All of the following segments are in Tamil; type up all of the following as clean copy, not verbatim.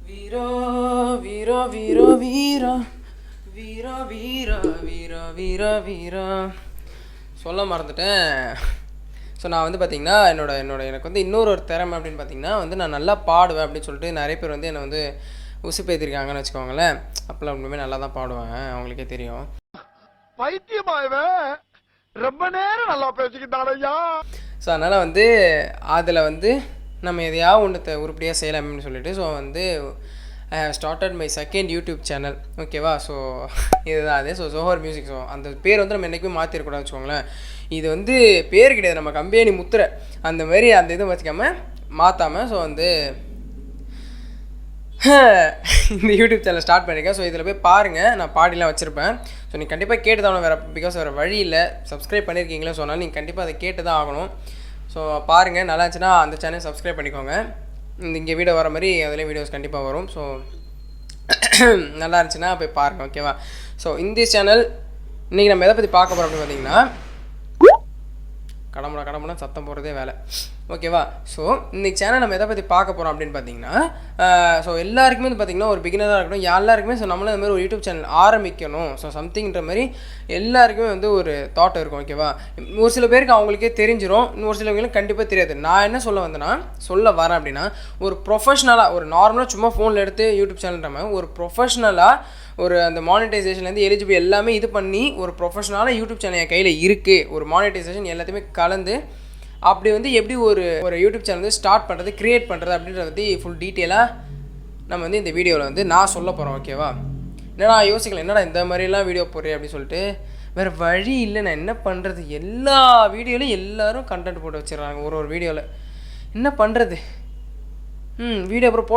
வீரா வீரா வீரா வீரா வீரா வீரா வீரா வீரா வீரா சொல்ல மறந்துட்டேன். ஸோ நான் வந்து பார்த்திங்கன்னா எனக்கு வந்து இன்னொரு திறமை அப்படின்னு பார்த்திங்கன்னா வந்து நான் நல்லா பாடுவேன் அப்படின்னு சொல்லிட்டு நிறைய பேர் வந்து என்னை வந்து உசுப்பேற்றிருக்காங்கன்னு வச்சுக்கோங்களேன். அப்போல்லாம் ஒன்றுமே நல்லா தான் பாடுவேன், அவங்களுக்கே தெரியும். பைத்தியமாயவன் ரொம்ப நேரம் நல்லா பேசிக்கிட்டானையா. ஸோ அதனால் வந்து அதில் வந்து நம்ம எதையாவது ஒன்று உருப்படியாக செய்யலாம் அப்படின்னு சொல்லிட்டு ஸோ வந்து I have started my second YouTube channel. ஓகேவா? ஸோ இதுதான் அது. So Johor music. ஸோ அந்த பேர் வந்து நம்ம என்றைக்குமே மாற்றிருக்கூடாது வச்சுக்கோங்களேன். இது வந்து பேர் கிடையாது, நம்ம கம்பெனி முத்திரை அந்த மாதிரி அந்த இதை வச்சுக்காமல் மாற்றாமல் ஸோ வந்து இந்த யூடியூப் சேனல் ஸ்டார்ட் பண்ணியிருக்கேன். ஸோ இதில் போய் பாருங்கள், நான் பாடிலாம் வச்சுருப்பேன். ஸோ நீங்கள் கண்டிப்பாக கேட்டு தான் வேறு, பிகாஸ் வேறு வழி இல்லை. சப்ஸ்கிரைப் பண்ணியிருக்கீங்களே, ஸோ அதனால் நீங்கள் கண்டிப்பாக அதை கேட்டு தான் ஆகணும். ஸோ பாருங்கள், நல்லா இருந்துச்சுன்னா அந்த சேனல் சப்ஸ்கிரைப் பண்ணிக்கோங்க. இங்கே வீடியோ வர மாதிரி அதுலேயும் வீடியோஸ் கண்டிப்பாக வரும். ஸோ நல்லா இருந்துச்சுன்னா போய் பாருங்கள். ஓகேவா? ஸோ இந்த சேனல் இன்றைக்கி நம்ம எதை பற்றி பார்க்க போகிறோம் அப்படின்னு பார்த்தீங்கன்னா, கடமுடா சத்தம் போகிறதே வேலை. ஓகேவா? ஸோ இன்றைக்கி சேனல் நம்ம எதை பற்றி பார்க்க போகிறோம் அப்படின்னு பார்த்தீங்கன்னா, ஸோ எல்லாருக்குமே வந்து பார்த்திங்கன்னா ஒரு பிகினராக இருக்கட்டும், எல்லாருக்குமே ஸோ நம்மளும் இந்த மாதிரி ஒரு யூடியூப் சேனல் ஆரம்பிக்கணும் ஸோ சம்திங்ன்ற மாதிரி எல்லாருக்குமே வந்து ஒரு தாட் இருக்கும். ஓகேவா? ஒரு சில பேருக்கு அவங்களுக்கே தெரிஞ்சிடும், ஒரு சிலவங்களுக்கு கண்டிப்பாக தெரியாது. நான் என்ன சொல்ல வரேன் அப்படின்னா, ஒரு ப்ரொஃபஷ்னலாக ஒரு நார்மலாக சும்மா ஃபோனில் எடுத்து யூடியூப் சேனல்ன்ற மாதிரி ஒரு ப்ரொஃபஷ்னலாக ஒரு அந்த மானிட்டைசேஷன்லேருந்து எலிஜிபிள் எல்லாமே இது பண்ணி ஒரு ப்ரொஃபஷ்னலாக யூடியூப் சேனல் என் கையில் இருக்குது, ஒரு மானிட்டைசேஷன் எல்லாத்தையுமே கலந்து அப்படி வந்து எப்படி ஒரு யூடியூப் சேனல் வந்து ஸ்டார்ட் பண்ணுறது, க்ரியேட் பண்ணுறது அப்படின்றத பற்றி ஃபுல் டீட்டெயிலாக நம்ம வந்து இந்த வீடியோவில் வந்து நான் சொல்ல போகிறோம். ஓகேவா? என்னடா யோசிக்கல, என்னடா இந்த மாதிரிலாம் வீடியோ போடுறேன் அப்படின்னு சொல்லிட்டு, வேறு வழி இல்லை, நான் என்ன பண்ணுறது, எல்லா வீடியோலையும் எல்லோரும் கண்டென்ட் போட்டு வச்சிடறாங்க ஒரு வீடியோவில், என்ன பண்ணுறது, வீடியோ அப்புறம்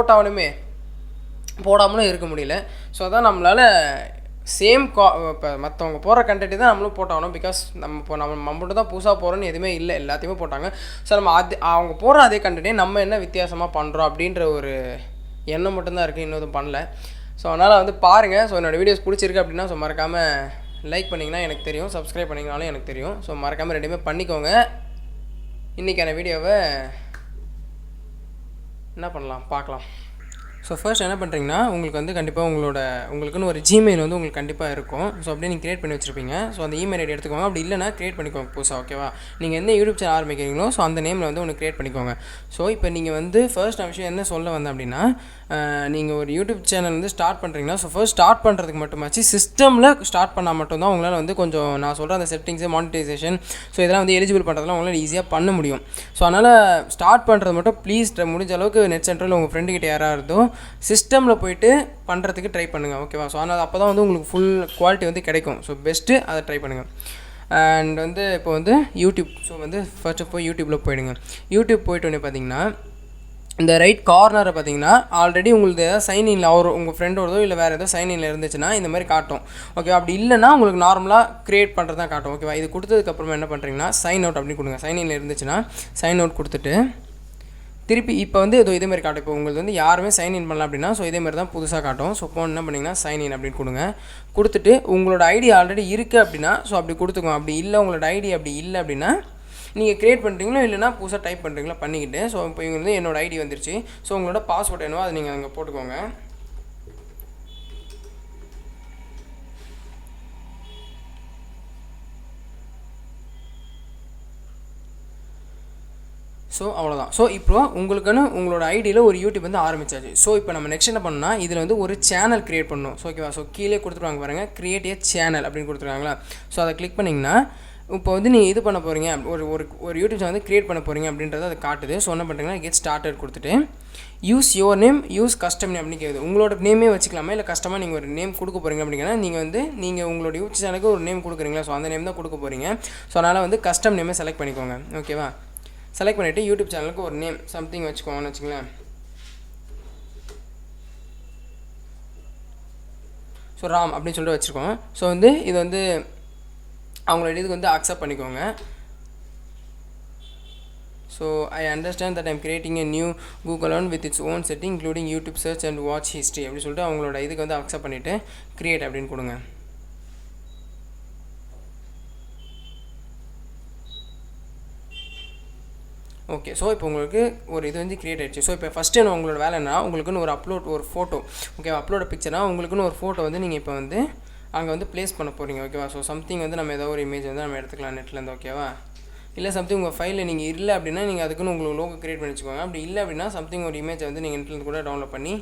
போடாமலும் இருக்க முடியல. ஸோ அதான் நம்மளால் சேம் இப்போ மற்றவங்க போடுற கண்டென்ட் தான் நம்மளும் போட்டாகணும். பிகாஸ் நம்ம மட்டும் தான் புதுசாக போகிறோன்னு எதுவுமே இல்லை, எல்லாத்தையுமே போட்டாங்க. ஸோ நம்ம அவங்க போடுற அதே கண்டென்ட்டே நம்ம என்ன வித்தியாசமாக பண்ணுறோம் அப்படின்ற ஒரு எண்ணம் மட்டும்தான் இருக்குது, இன்னும் எதுவும் பண்ணல. ஸோ அதனால் வந்து பாருங்கள். ஸோ என்னோடய வீடியோஸ் பிடிச்சிருக்கு அப்படின்னா ஸோ மறக்காமல் லைக் பண்ணிங்கன்னா எனக்கு தெரியும், சப்ஸ்கிரைப் பண்ணிங்கனாலும் எனக்கு தெரியும். ஸோ மறக்காமல் ரெண்டுமே பண்ணிக்கோங்க. இன்றைக்கான வீடியோவை என்ன பண்ணலாம் பார்க்கலாம். ஸோ ஃபர்ஸ்ட் என்ன பண்ணுறீங்கன்னா, உங்களுக்கு வந்து கண்டிப்பாக உங்களுக்குன்னு ஒரு ஜிமெயில் வந்து உங்களுக்கு கண்டிப்பாக இருக்கும். ஸோ அப்படியே நீங்கள் க்ரியேட் பண்ணி வச்சுருப்பீங்க. ஸோ அந்த இமெயில் ஐடி எடுத்துக்கோங்க. அப்படி இல்லைனா க்ரியேட் பண்ணிக்கோங்க புதுசாக. ஓகேவா? நீங்கள் எந்த யூடியூப் சேனல் ஆரம்பிக்கிறீங்களோ ஸோ அந்த நேமில் வந்து ஒன்று க்ரியேட் பண்ணிக்கோங்க. ஸோ இப்போ நீங்கள் வந்து ஃபர்ஸ்ட் நான் விஷயம் என்ன சொல்ல வந்தேன் அப்படின்னா, நீங்கள் ஒரு யூடியூப் சேனல் வந்து ஸ்டார்ட் பண்ணுறீங்கன்னா ஸோ ஃபர்ஸ்ட் ஸ்டார்ட் பண்ணுறதுக்கு மட்டுமாச்சு சிஸ்டமில் ஸ்டார்ட் பண்ணால் மட்டும்தான் உங்களால் வந்து கொஞ்சம் நான் சொல்கிற அந்த செட்டிங்ஸு, மானிட்டைசேஷன் ஸோ இதெல்லாம் வந்து எலிஜிபிள் பண்ணுறதுலாம் உங்களால் ஈஸியாக பண்ண முடியும். ஸோ அதனால் ஸ்டார்ட் பண்ணுறது மட்டும் ப்ளீஸ் முடிஞ்ச அளவுக்கு நெட் சென்டரில் உங்கள் ஃப்ரெண்டுக்கிட்ட யாராக இருந்தோ சிஸ்டமில் போய்ட்டு பண்ணுறதுக்கு ட்ரை பண்ணுங்கள். ஓகேவா? ஸோ அதனால் அப்போ தான் வந்து உங்களுக்கு ஃபுல் குவாலிட்டி வந்து கிடைக்கும். ஸோ பெஸ்ட்டு அதை ட்ரை பண்ணுங்கள். அண்ட் வந்து இப்போ வந்து யூடியூப், ஸோ வந்து ஃபர்ஸ்ட் ஆஃப் ஆல் யூடியூப்பில் போயிடுங்க. யூடியூப் போய்ட்டு வந்து பார்த்தீங்கன்னா இந்த ரைட் கார்னரை பார்த்தீங்கன்னா ஆல்ரெடி உங்களுக்கு ஏதாவது சைன்இன்ல உங்கள் ஃப்ரெண்டோடதோ இல்லை வேறு ஏதோ சைன்இன்ல இருந்துச்சுன்னா இந்த மாதிரி காட்டும். ஓகே, அப்படி இல்லைனா உங்களுக்கு நார்மலாக க்ரியேட் பண்ணுறது தான் காட்டும். ஓகேவா? இது கொடுத்ததுக்கப்புறமா என்ன பண்ணுறீங்கன்னா சைன் அவுட் அப்படின்னு கொடுங்க. சைன்இன்ல இருந்துச்சுன்னா சைன் அவுட் கொடுத்துட்டு திருப்பி இப்போ வந்து இதேமாதிரி காட்டும். இப்போ உங்களுக்கு வந்து யாருமே சைன்இன் பண்ணலாம் அப்படின்னா ஸோ இதேமாதிரி தான் புதுசாக காட்டும். ஸோ இப்போ என்ன பண்ணிங்கன்னா சைன்இன் அப்படின்னு கொடுங்க. கொடுத்துட்டு உங்களோட ஐடி ஆல்ரெடி இருக்குது அப்படின்னா ஸோ அப்படி கொடுத்துக்கோங்க. அப்படி இல்லை, உங்களோட ஐடி அப்படி இல்லை அப்படின்னா நீங்கள் க்ரியேட் பண்ணுறீங்களோ இல்லைனா புதுசாக டைப் பண்ணுறீங்களோ பண்ணிக்கிட்டு ஸோ இப்போ இங்கே வந்து என்னோடய ஐடி வந்துருச்சு. ஸோ உங்களோட பாஸ்வேர்ட் என்னவோ அதை நீங்கள் அங்கே போட்டுக்கோங்க. ஸோ அவ்வளோதான். ஸோ இப்போ உங்களுக்குன்னு உங்களோட ஐடியில் ஒரு யூடியூப் வந்து ஆரம்பிச்சாச்சு. ஸோ இப்போ நம்ம நெக்ஸ்ட் என்ன பண்ணால் இதில் வந்து ஒரு சேனல் க்ரியேட் பண்ணணும். ஸோ ஓகேவா? ஸோ கீழே கொடுத்துருவாங்க பாருங்கள், க்ரியேட் ஏ சேனல் அப்படின்னு கொடுத்துருக்காங்களா. ஸோ அதை கிளிக் பண்ணிங்கன்னா இப்போ வந்து நீங்கள் இது பண்ண போகிறீங்க, ஒரு யூடியூப் சேனல் வந்து க்ரியேட் பண்ண போகிறீங்க அப்படின்றத அதை காட்டுது. ஸோ என்ன பண்ணுறீங்கன்னா கெட் ஸ்டார்டட் கொடுத்துட்டு use your name, use custom name அப்படின்னு கேட்குது. உங்களோட நேமே வச்சுக்கலாமா இல்லை கஸ்டமாக நீங்கள் ஒரு நேம் கொடுக்க போகிறீங்க அப்படின்னா நீங்கள் உங்களோட யூடியூப் சேனலுக்கு ஒரு நேம் கொடுக்குறீங்களா ஸோ அந்த நேம் தான் கொடுக்க போகிறீங்க. ஸோ அதனால் வந்து கஸ்டம் நேமே செலக்ட் பண்ணிக்கோங்க. ஓகேவா? செலக்ட் பண்ணிவிட்டு யூடியூப் சேனலுக்கு ஒரு நேம் சம்திங் வச்சுக்கோங்கன்னு வச்சுங்களேன். ஸோ ராம் அப்படின்னு சொல்லிட்டு வச்சுருக்கோம். ஸோ வந்து இது வந்து அவங்களோட இதுக்கு வந்து அக்செப்ட் பண்ணிக்கோங்க. So I understand that I'm creating a new Google account with its own setting including YouTube search and watch history அப்படின்னு சொல்லிட்டு அவங்களோட இதுக்கு வந்து அக்செப்ட் பண்ணிவிட்டு க்ரியேட் அப்படின்னு கொடுங்க. ஓகே. ஸோ இப்போ உங்களுக்கு ஒரு இது வந்து க்ரியேட் ஆகிடுச்சு. ஸோ இப்போ ஃபஸ்ட்டு உங்களோட வேலை என்ன, உங்களுக்குன்னு ஒரு ஒரு ஃபோட்டோ, ஓகே, அப்லோட பிக்சர்னா உங்களுக்குன்னு ஒரு ஃபோட்டோ வந்து நீங்கள் இப்போ வந்து அங்கே வந்து ப்ளேஸ் பண்ண போகிறீங்க, ஓகேவா. ஸோ சம்திங் வந்து நம்ம ஏதோ ஒரு இமேஜ் வந்து நம்ம எடுத்துக்கலாம் நெட்லேருந்து, ஓகேவா. இல்லை சம்திங் உங்கள் ஃபைலில் நீங்கள் இல்லை அப்படின்னா நீங்கள் அதுக்குன்னு உங்களுக்கு லோகோ க்ரியேட் பண்ணி வச்சுக்கோங்க. அப்படி இல்லை அப்படின்னா சம்திங் ஒரு இமேஜை வந்து நீங்கள் நெட்லேருந்து கூட டவுன்லோட் பண்ணி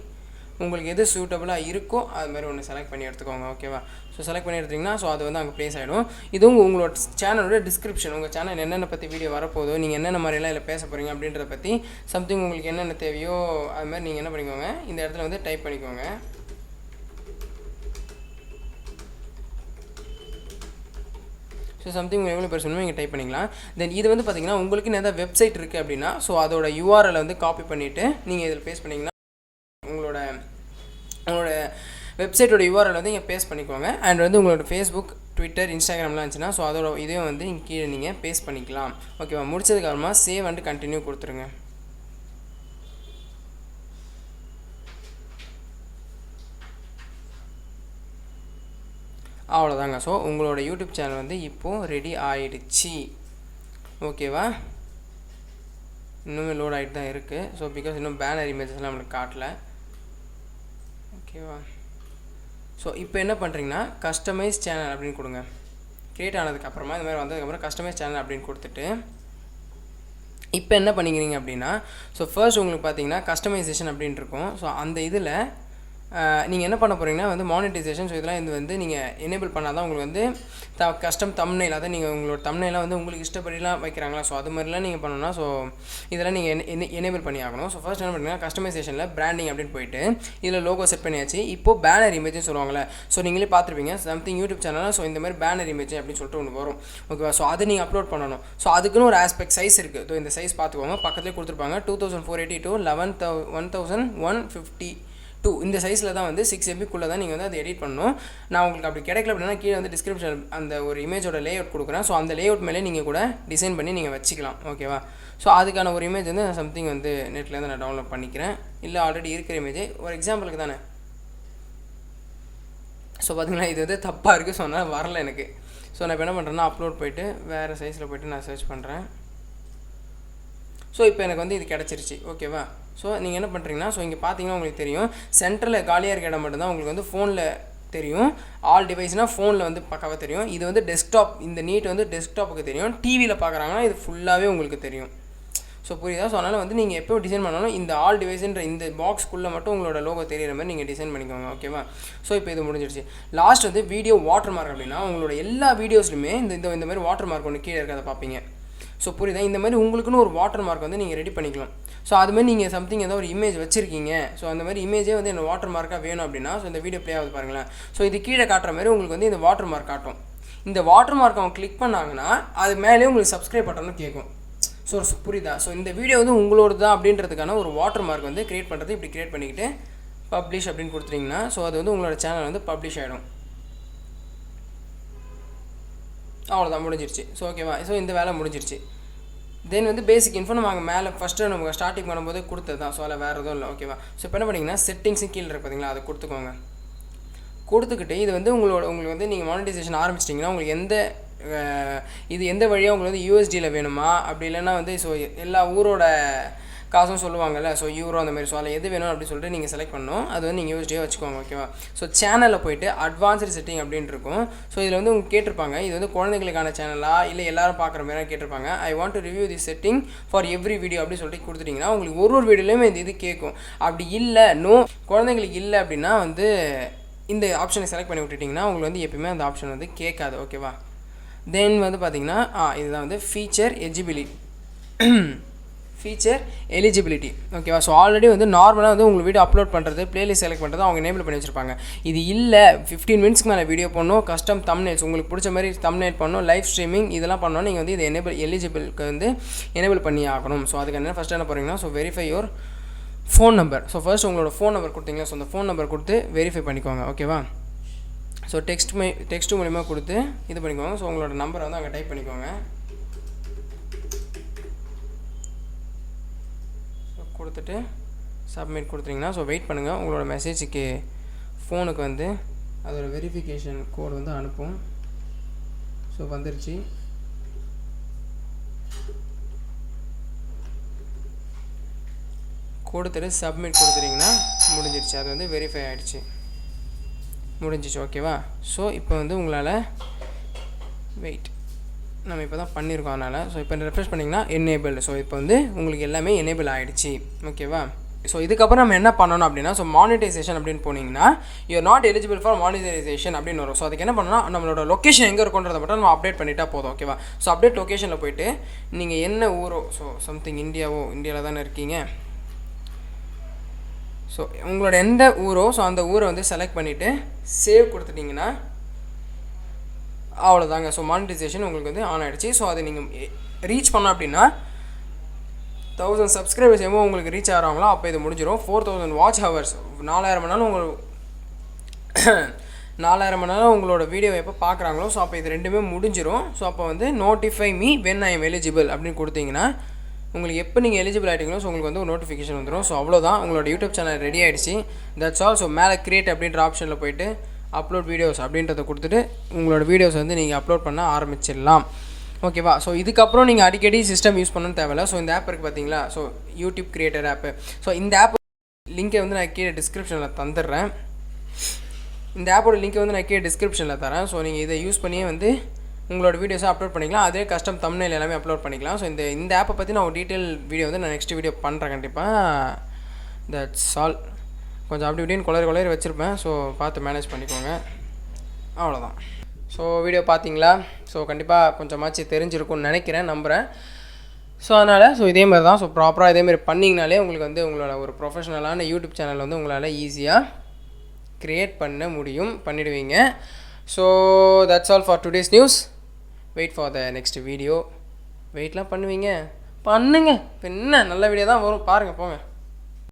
உங்களுக்கு எது சூட்டபுளாக இருக்கோ அது மாதிரி ஒன்று செலக்ட் பண்ணி எடுத்துக்கோங்க, ஓகேவா. ஸோ செலக்ட் பண்ணி எடுத்திங்கன்னா ஸோ அது வந்து அங்கே ப்ளேஸ் ஆகிடும். இதுவும் உங்களோட சேனலோட டிஸ்கிரிப்ஷன், உங்கள் சேனல் என்னென்ன பற்றி வீடியோ வரப்போதோ, நீங்கள் என்னென்ன மாதிரிலாம் இதில் பேச போகிறீங்க அப்படின்றத பற்றி சம்திங் உங்களுக்கு என்னென்ன தேவையோ அது மாதிரி நீங்கள் என்ன பண்ணிக்கோங்க, இந்த இடத்துல வந்து டைப் பண்ணிக்கோங்க. ஸோ சம்திங் எவ்வளோ பேர் சொல்லணும் நீங்கள் டைப் பண்ணிக்கலாம். தென் இது வந்து பார்த்திங்கன்னா உங்களுக்கு எதாவது வெப்சைட் இருக்குது அப்படின்னா ஸோ அதோட யூஆர்எல் வந்து காப்பி பண்ணிவிட்டு நீங்கள் இதில் பேஸ்ட் பண்ணிங்கன்னா உங்களோட வெப்சைட்டோட யூஆர்எல் வந்து நீங்கள் பேஸ்ட் பண்ணிக்கோங்க. அண்ட் வந்து உங்களோட ஃபேஸ்புக், ட்விட்டர், இன்ஸ்டாகிராம்லாம் இருந்துச்சுன்னா ஸோ அதோட இதையும் வந்து இங்கே கீழே நீங்கள் பேஸ்ட் பண்ணிக்கலாம், ஓகேவா. முடிச்சதுக்கப்புறமா சேவ் அண்ட் கண்டினியூ கொடுத்துருங்க. அவ்வளோதாங்க. ஸோ உங்களோட யூடியூப் சேனல் வந்து இப்போது ரெடி ஆகிடுச்சு, ஓகேவா. இன்னுமே லோட் ஆகிட்டு தான் இருக்குது. ஸோ பிகாஸ் இன்னும் பேனர் இமேஜஸ்லாம் நம்மளுக்கு காட்டலை, ஓகேவா. ஸோ இப்போ என்ன பண்ணுறீங்கன்னா கஸ்டமைஸ் சேனல் அப்படின்னு கொடுங்க. க்ரியேட் ஆனதுக்கப்புறமா இந்த மாதிரி வந்ததுக்கப்புறம் கஸ்டமைஸ் சேனல் அப்படின்னு கொடுத்துட்டு இப்போ என்ன பண்ணிக்கிறீங்க அப்படின்னா ஸோ ஃபர்ஸ்ட் உங்களுக்கு பார்த்தீங்கன்னா கஸ்டமைசேஷன் அப்படின்னு இருக்கும். ஸோ அந்த இதில் நீங்கள் என்ன பண்ண போகிறீங்கன்னா வந்து மானிட்டைசேஷன். ஸோ இதெல்லாம் இது வந்து நீங்கள் எனேபிள் பண்ணால் தான் உங்களுக்கு வந்து கஸ்டம் தம்ப்நெயில், அதாவது நீங்கள் உங்களோட தம்ப்நெயிலாம் வந்து உங்களுக்கு இஷ்டப்படிலாம் வைக்கிறாங்களா ஸோ அது மாதிரிலாம் நீங்கள் பண்ணணும்னா ஸோ இதெல்லாம் நீங்கள் எனேபிள் பண்ணி ஆகணும். ஸோ ஃபர்ஸ்ட் என்ன பண்ணுறீங்கன்னா கஸ்டமைசேஷனில் பிராண்டிங் அப்படின்னு போயிட்டு இதில் லோகோ செட் பண்ணியாச்சு. இப்போது பேனர் இமேஜ்னு சொல்லுவாங்கள்ல, ஸோ நீங்களே பார்த்துருப்பீங்க சம்திங் யூடியூப் சேனலில் ஸோ இந்த மாதிரி பேனர் இமேஜ் அப்படின்னு சொல்லிட்டு ஒன்று வரும், ஓகேவா. ஸோ அதை நீங்கள் அப்லோட் பண்ணணும். ஸோ அதுக்குன்னு ஒரு ஆஸ்பெக்ட் சைஸ் இருக்குது. ஸோ இந்த சைஸ் பார்த்துக்கோங்க, பக்கத்துலேயே கொடுத்துருப்பாங்க 2480 1152. இந்த சைஸில் தான் வந்து 6 MBக்குள்ளே தான் நீங்கள் வந்து அதை எடிட் பண்ணணும். நான் உங்களுக்கு அப்படி கிடைக்கல அப்படின்னா கீழே வந்து டிஸ்கிரிப்ஷன் அந்த ஒரு இமேஜோட லேஅவுட் கொடுக்குறேன். ஸோ அந்த லேஅவுட் மேலே நீங்கள் கூட டிசைன் பண்ணி நீங்கள் வச்சுக்கலாம், ஓகேவா. ஸோ அதுக்கான ஒரு இமேஜ் வந்து சம்திங் வந்து நெட்லேருந்து நான் டவுன்லோட் பண்ணிக்கிறேன். இல்லை ஆல்ரெடி இருக்கிற இமேஜ் ஒரு எக்ஸாம்பிளுக்கு தானே. ஸோ பார்த்தீங்கன்னா இது வந்து தப்பாக இருக்குது, ஸோ அதனால் வரல எனக்கு. ஸோ நான் இப்போ என்ன பண்ணுறேன்னா அப்லோட் போய்ட்டு வேறு சைஸில் போய்ட்டு நான் சர்ச் பண்ணுறேன். ஸோ இப்போ எனக்கு வந்து இது கிடச்சிருச்சு, ஓகேவா. ஸோ நீங்கள் என்ன பண்ணுறீங்கன்னா ஸோ இங்கே பார்த்தீங்கன்னா உங்களுக்கு தெரியும் சென்டரில் காலியாக இருக்க இடம் மட்டும்தான் உங்களுக்கு வந்து ஃபோனில் தெரியும். ஆல் டிவைஸ்னால் ஃபோனில் வந்து பக்காவாக தெரியும். இது வந்து டெஸ்க்டாப், இந்த நீட் வந்து டெஸ்க்டாப்புக்கு தெரியும். டிவியில் பார்க்குறாங்கன்னா இது ஃபுல்லாகவே உங்களுக்கு தெரியும். ஸோ புரியுதா. ஸோ அதனால் வந்து நீங்கள் எப்போ டிசைன் பண்ணாலும் இந்த ஆல் டிவைஸ்ன்ற இந்த பாக்ஸ்க்குள்ளே மட்டும் உங்களோட லோகோ தெரியிற மாதிரி நீங்கள் டிசைன் பண்ணிக்கோங்க, ஓகேவா. ஸோ இப்போ இது முடிஞ்சிடுச்சு. லாஸ்ட் வந்து வீடியோ வாட்டர் மார்க் அப்படின்னா உங்களோட எல்லா வீடியோஸ்லையுமே இந்த மாதிரி வாட்டர் மார்க் ஒன்று கீழே இருக்கிறத பார்ப்பீங்க. ஸோ புரியுதா. இந்த மாதிரி உங்களுக்குன்னு ஒரு வாட்டர் மார்க் வந்து நீங்கள் ரெடி பண்ணிக்கலாம். ஸோ அதுமாதிரி நீங்கள் சம்திங் ஏதோ ஒரு இமேஜ் வச்சுருக்கீங்க, ஸோ அந்த மாதிரி இமேஜே வந்து என்ன வாட்டர் மார்க்காக வேணும் அப்படின்னா ஸோ இந்த வீடியோ ப்ளே ஆகுது பாருங்களேன். ஸோ இது கீழே காட்டுற மாதிரி உங்களுக்கு வந்து இந்த வாட்டர் மார்க் காட்டும். இந்த வாட்டர் மார்க் அவங்க கிளிக் பண்ணாங்கன்னா அது மேலே உங்களுக்கு சப்ஸ்கிரைப் பட்டன்னு கேட்கும். ஸோ புரியுதா. ஸோ இந்த வீடியோ வந்து உங்களோட தான் அப்படின்றதுக்கான ஒரு வாட்டர் மார்க் வந்து க்ரியேட் பண்ணுறது இப்படி க்ரியேட் பண்ணிக்கிட்டு பப்ளிஷ் அப்படின்னு கொடுத்துட்டிங்கன்னா ஸோ அது வந்து உங்களோட சேனல் வந்து பப்ளிஷ் ஆகிடும். அவ்வளோதான், முடிஞ்சிருச்சு. ஸோ ஓகேவா. ஸோ இந்த வேலை முடிஞ்சிருச்சு. தென் வந்து பேசிக் இன்ஃபோ நம்ம அங்கே மேலே ஃபஸ்ட்டு நம்ம ஸ்டார்டிங் பண்ணும்போது கொடுத்தது தான். ஸோ அதில் வேறு எதுவும் இல்லை, ஓகேவா. ஸோ இப்போ என்ன பண்ணிங்கன்னா செட்டிங்ஸும் கீழே இருக்குது பார்த்தீங்களா, அதை கொடுத்துக்கோங்க. கொடுத்துக்கிட்டு இது வந்து உங்களுக்கு வந்து நீங்கள் மானிட்டைசேஷன் ஆரம்பிச்சிட்டிங்கன்னா உங்களுக்கு எந்த வழியாக உங்களுக்கு வந்து யூஎஸ்டியில் வேணுமா அப்படி இல்லைன்னா வந்து ஸோ எல்லா ஊரோட காசும் சொல்லுவாங்கள்ல, ஸோ யூரோ அந்த மாதிரி. ஸோ அதில் எது வேணும் அப்படின்னு சொல்லிட்டு நீங்கள் செலக்ட் பண்ணணும். அது வந்து நீங்கள் யூஎஸ்டியாக வச்சுக்கோங்க, ஓகேவா. ஸோ சேனலில் போய்ட்டு அட்வான்ஸ்டு செட்டிங் அப்படின்னு இருக்கும். ஸோ இதில் வந்து உங்களுக்கு கேட்டிருப்பாங்க இது வந்து குழந்தைங்களுக்கான சேனலா இல்லை எல்லாரும் பார்க்குற மாதிரி கேட்டிருப்பாங்க. I want to review the setting for every video அப்படின்னு சொல்லிட்டு கொடுத்துட்டிங்கன்னா உங்களுக்கு ஒரு வீடியோலையுமே இந்த இது கேட்கும். அப்படி இல்லை குழந்தைங்களுக்கு இல்லை அப்படின்னா வந்து இந்த ஆப்ஷனை செலக்ட் பண்ணி விட்டுட்டிங்கன்னா உங்களுக்கு வந்து எப்பயுமே அந்த ஆப்ஷன் வந்து கேட்காது, ஓகேவா. தென் வந்து பார்த்திங்கன்னா இதுதான் வந்து ஃபீச்சர் எலிஜிபிலிட்டி, ஓகேவா. ஸோ ஆல்ரெடி வந்து நார்மலாக வந்து உங்கள் வீடியோ அப்லோட் பண்ணுறது, பிளேலிஸ்ட் செலக்ட் பண்ணுறது அவங்க எனேபிள் பண்ணி வச்சுருப்பாங்க. இது இல்லை 15 மினிட்ஸ்க்கு மேலே வீடியோ பண்ணணும், கஸ்டம் தம்ப்நெயில்ஸ் உங்களுக்கு பிடிச்ச மாதிரி தம்ப்நெயில் பண்ணணும், லைவ் ஸ்ட்ரீமிங் இதெல்லாம் பண்ணணும். நீங்கள் வந்து இது எலிஜிபிளுக்கு வந்து எனேபிள் பண்ணி ஆகணும். ஸோ அதுக்கு என்ன ஃபஸ்ட்டு என்ன போகிறீங்கன்னா so verify your phone number. So first உங்களோட ஃபோன் நம்பர் கொடுத்தீங்களா, ஸோ அந்த ஃபோன் நம்பர் கொடுத்து வெரிஃபை பண்ணிக்கோங்க, ஓகேவா. ஸோ டெக்ஸ்ட் மூலிமா கொடுத்து இது பண்ணிக்கோங்க. ஸோ உங்களோட நம்பரை வந்து அங்கே டைப் பண்ணிக்கோங்க. கொடுத்துட்டு சப்மிட் கொடுத்துட்டிங்கன்னா ஸோ வெயிட் பண்ணுங்கள். உங்களோட மெசேஜுக்கு ஃபோனுக்கு வந்து அதோட வெரிஃபிகேஷன் கோடு வந்து அனுப்பும். ஸோ வந்துருச்சு. கொடுத்துட்டு சப்மிட் கொடுத்துட்டிங்கன்னா முடிஞ்சிடுச்சு. அது வந்து வெரிஃபை ஆகிடுச்சு, முடிஞ்சிச்சு. ஓகேவா? ஸோ இப்போ வந்து உங்களால் வெயிட், நம்ம இப்போ தான் பண்ணியிருக்கோம் அதனால். ஸோ இப்போ ரெஃப்ரெஷ் பண்ணிங்கன்னா எனேபிள். ஸோ இப்போ வந்து உங்களுக்கு எல்லாமே எனேபிள் ஆகிடுச்சு. ஓகேவா? ஸோ இதுக்கப்புறம் நம்ம என்ன பண்ணணும் அப்படின்னா, ஸோ மானிட்டைசேஷன் அப்படின்னு போனீங்கன்னா you're not eligible for monetisation அப்படின்னு வரும். ஸோ அதுக்கு என்ன பண்ணணும்னா, நம்மளோட லொக்கேஷன் எங்கே இருக்குன்றதை மட்டும் நம்ம அப்டேட் பண்ணிட்டா போதும். ஓகேவா? ஸோ அப்டேட் லொக்கேஷனில் போய்ட்டு நீங்கள் என்ன ஊரோ, ஸோ சம்திங் இந்தியாவில் தானே இருக்கீங்க. ஸோ உங்களோட எந்த ஊரோ, ஸோ அந்த ஊரை வந்து செலக்ட் பண்ணிவிட்டு சேவ் கொடுத்துட்டிங்கன்னா அவ்வளோதாங்க. ஸோ மானிட்டைசேஷன் உங்களுக்கு வந்து ஆன் ஆகிடுச்சு. ஸோ அதை நீங்கள் ரீச் பண்ணோம் அப்படின்னா 1000 சப்ஸ்கிரைபர்ஸ் எவ்வளோ உங்களுக்கு ரீச் ஆகிறாங்களோ அப்போ இது முடிஞ்சிடும். 4000 வாட்ச் ஹவர்ஸ், 4000 மணி நேரம் 4000 மணி நேரம் உங்களோட வீடியோ எப்போ பார்க்குறாங்களோ, ஸோ அப்போ இது ரெண்டுமே முடிஞ்சிடும். ஸோ அப்போ வந்து notify me when I am eligible அப்படின்னு கொடுத்தீங்கன்னா உங்களுக்கு எப்போ நீங்கள் எலிஜிபிள் ஆகிட்டீங்களோ ஸோ உங்களுக்கு வந்து ஒரு நோட்டிஃபிகேஷன் வந்துடும். ஸோ அவ்வளோதான், உங்களோட யூடியூப் சேனல் ரெடி ஆகிடுச்சு. That's all. ஸோ மேலே கிரியேட் அப்படின்ற ஆப்ஷனில் போய்ட்டு அப்லோட் வீடியோஸ் அப்படின்றத கொடுத்துட்டு உங்களோட வீடியோஸ் வந்து நீங்கள் அப்லோட் பண்ண ஆரம்பிச்சிடலாம். ஓகேவா? ஸோ இதுக்கப்புறம் நீங்கள் அடிக்கடி சிஸ்டம் யூஸ் பண்ணணும்னு தேவையில்ல. ஸோ இந்த ஆப் இருக்குது பார்த்தீங்களா, ஸோ யூடியூப் கிரியேட்டர் ஆப்பு. ஸோ இந்த ஆப் லிங்கை வந்து நான் கீழே டிஸ்கிரிப்ஷனில் தந்துடுறேன். இந்த ஆப்போட லிங்க்கை வந்து நான் கீழே டிஸ்கிரிப்ஷனில் தரேன். ஸோ நீங்கள் இதை யூஸ் பண்ணியே வந்து உங்களோட வீடியோஸை அப்லோட் பண்ணிக்கலாம். அதே கஸ்டம் தம்ப்நெயில் எல்லாமே அப்லோட் பண்ணிக்கலாம். ஸோ இந்த ஆப்பை பற்றி நான் ஒரு டீட்டெயில் வீடியோ வந்து நான் நெக்ஸ்ட் வீடியோ பண்ணுறேன் கண்டிப்பாக. That's all. கொஞ்சம் அப்படி இப்படின்னு குளறி வச்சுருப்பேன். ஸோ பார்த்து மேனேஜ் பண்ணிக்கோங்க. அவ்வளோதான். ஸோ வீடியோ பார்த்தீங்களா? ஸோ கண்டிப்பாக கொஞ்சமாச்சு தெரிஞ்சிருக்கும்னு நினைக்கிறேன், நம்புகிறேன். ஸோ அதனால் இதே மாதிரி தான். ஸோ ப்ராப்பராக இதேமாதிரி பண்ணிங்கனாலே உங்களுக்கு வந்து உங்களோட ஒரு ப்ரொஃபஷனலான யூடியூப் சேனல் வந்து உங்களால் ஈஸியாக க்ரியேட் பண்ண முடியும், பண்ணிடுவீங்க. So that's all for today's news. Wait for the next video. வெயிட்லாம் பண்ணுவீங்க, பண்ணுங்க. இப்போ என்ன நல்ல வீடியோ தான் வரும், பாருங்கள், போங்க.